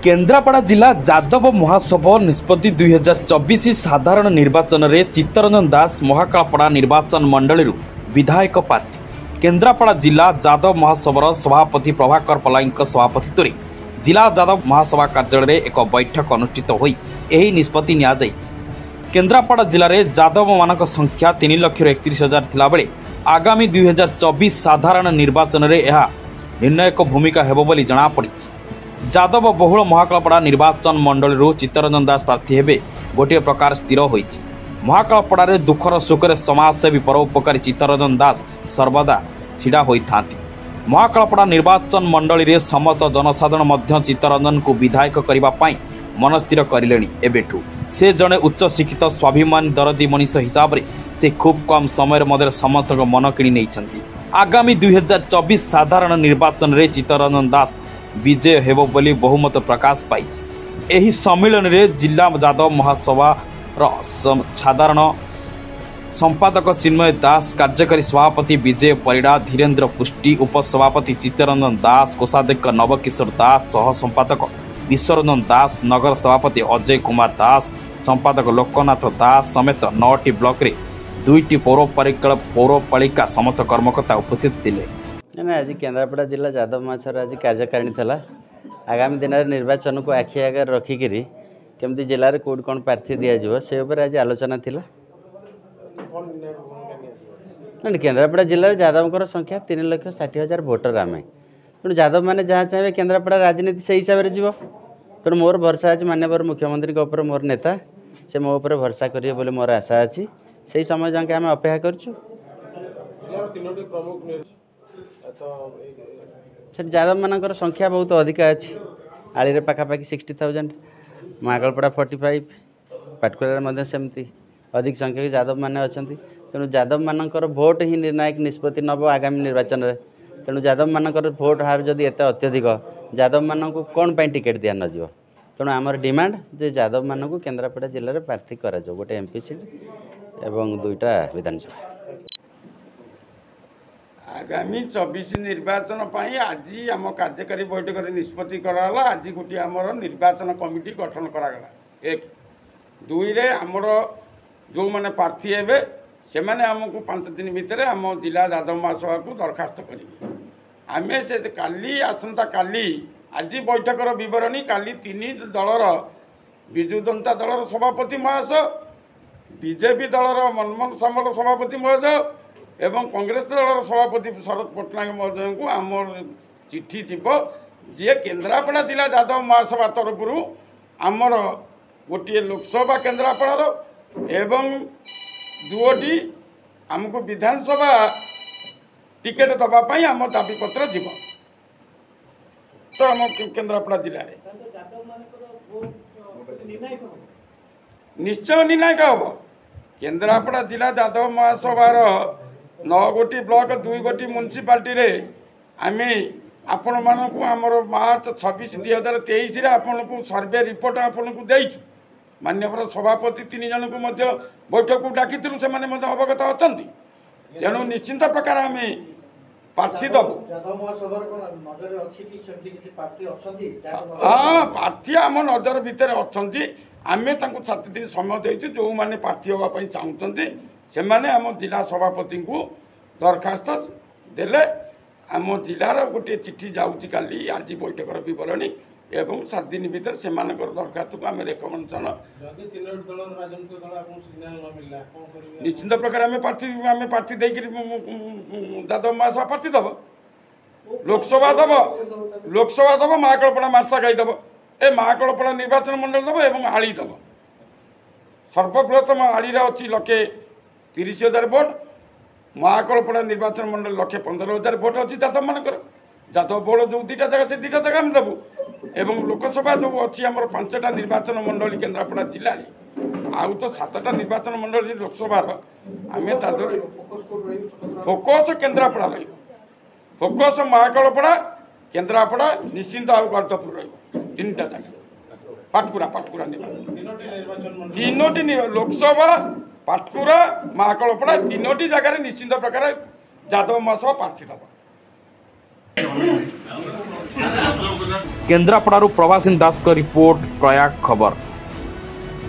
केन्द्रापड़ा जिला जादव महोत्सव निष्पत्ति 2024 साधारण निर्वाचन में चित्तरंजन दास महाकालपड़ा निर्वाचन मंडली विधायक प्रार्थी। केन्द्रापड़ा जिला जादव महोत्सव सभापति प्रभाकर पलाई सभापतित्व में जिला जादव महासभा कार्यालय एक बैठक अनुष्ठित हो निष्पत्ति निया केन्द्रापड़ा जिले में जादव मान संख्या 3,31,000 थिला बेले आगामी 2024 साधारण निर्वाचन में यह निर्णायक भूमिका हेबो बोली जଣାपड़ी। जादव बहुल महाकालपड़ा निर्वाचन मंडली चित्तरंजन दास प्रार्थी हेबे गोटे प्रकार स्थिर होइछि। महाकालपड़ा दुखर सुखर समाजसेवी परोपकारी चित्तरंजन दास सर्वदा छिड़ा होइथांती। महाकालपड़ा निर्वाचन मंडली रे समस्त जनसाधारण मध्य चित्तरंजन को विधायक करबा पई मन स्थिर करिलेनी। एबेठू से जड़े उच्च शिक्षित स्वाभिमानी दरदी मनीष हिसाब से से खूब कम समय मध्य समस्त मन किणी नहीं। आगामी 2024 साधारण निर्वाचन में चित्तरंजन दास विजय हेबो बोली बहुमत प्रकाश पाई। एही सम्मेलन में जिला जादव महासभा साधारण संपादक चिन्मय दास, कार्यकारी सभापति विजय परिड़ा, धीरेन्द्र पुष्टि, उपसभापति चित्तरंजन दास, कोषाध्यक्ष नवकिशोर दास, सह संपादक विश्वरंजन दास, नगर सभापति अजय कुमार दास, संपादक लोकनाथ दास समेत 9टी ब्लॉक रे 2टी पौरपालिका समस्त कर्मकर्ता उपस्थित थिले। आज केन्द्रापड़ा जिला जादव महोत्सव आज कार्यकारिणी था। आगामी दिन में निर्वाचन को आखि आगे रखिकी केमती जिले में कौट कौन प्रार्थी दिज्व से आज आलोचना थिला। केन्द्रापड़ा जिले में जादव संख्या 3,60,000 भोटर आम तेणु जादव मैंने जहाँ चाहिए केन्द्रापड़ा राजनीति से हिसाब से जीव। तेणु मोर भरसा अच्छी माननीय मुख्यमंत्री उपर मोर नेता से मो उपर भरसा करेंगे बोली मोर आशा अच्छी। से समय जाके आम अपेक्षा करूँ। जादव मान संख्या बहुत अधिक अच्छी। आड़ी पाखापाखि 60,000, महाकालपड़ा 45, पाटकुरा सेमती अधिक संख्यक जादव मैंने अच्छा। तेणु जादव मानकर भोट ही निर्णायक निष्पत्ति नब आगामी निर्वाचन में। तेणु जादव मानकर भोट हार जदि एत अत्यधिक जादव मान को कौन पाई टिकेट दिया न जीव। तेणु आमर डिमांड जे जादव मान को केन्द्रापड़ा जिले में प्रार्थी करा गोटे एमपी सीट एवं 2टा विधानसभा। आगामी 24 निर्वाचन पाई आज आम कार्यकारी बैठक में निष्पत्ति कराला। आज गोटे आमर निर्वाचन कमिटी गठन करागला। 1 2 रे आमर जो मैंने प्रार्थी हे से मैंने आमको 5 दिन भितर आम जिला जादव महासभा को दरखास्त करेंगे। आम से काली आसंता काली आज बैठकर बरणी काली 3 दलर विजु जनता दलर सभापति महाशय, बीजेपी दलर मनमोहन सामल सभापति महोदय एवं कांग्रेस दलर सभापति शरद पट्टनायक महोदय को आम चिठी थी जी केन्द्रापड़ा जिला जादव महासभा तरफ आमर गोटे लोकसभा केन्द्रापड़ार एवं 2टी आमको विधानसभा टिकेट दवापाई आम दाबीपत्र जीव। तो आम केन्द्रापड़ा जिले में निश्चय निर्णायक हम। केन्द्रापड़ा जिला जादव महासभार 9 ब्लॉक 2 म्युनिसिपालिटी रे आम आपण मानक आमर मार्च 26 2023 आपण को सर्वे रिपोर्ट आपण को देइछु। माननीय सभापति 3 जन को बैठक को डाकी से अवगत अच्छा। तेणु निश्चिंत प्रकार आम प्रार्थी दबू। हाँ प्रार्थी आम नजर भितर अच्छा। आम 7 दिन समय देचु। जो मैंने प्रार्थी हाँपाई चाहते से मैंने आम जिला सभापति को दरखास्त देले। आम जिलार गोटे चिठी जाऊँगी काली आज बैठकर बरणी एवं 7 दिन भीतर से दरखास्त को आम रेकमेंडेशन निश्चिंत प्रकार आम प्रार्थी देकर जादव महासभा प्रार्थी दब। लोकसभा दब महाकालपड़ा मार्सा गाई दब। ए महाकालपड़ा निर्वाचन मंडल दब एवं आली दब। सर्वप्रथम आली अच्छी 1,30,000 भोट। महाकालपड़ा निर्वाचन मंडल 1,15,000 भोट अच्छी जादव मानकर। जादव बोल जो 2टा जगह से 2टा जगह आम देवु एवं लोकसभा जो अच्छी आम 5टा निर्वाचन मंडली केन्द्रापड़ा जिले आउ तो 7टा निर्वाचन मंडली लोकसभा आम फोकस केन्द्रापड़ा रही। फोकस महाकालपड़ा केन्द्रापड़ा निश्चिंत आउ गर्दपुर रही 3टा जगह पाटकुरा निर्वाचन 3टी लोकसभा पाटकुरा महाकालपड़ा 3टी जगह निश्चिंत प्रकार जादव महासभा प्रार्थी दबा। केन्द्रापड़ारू प्रभासिन दास का रिपोर्ट प्रयाग खबर।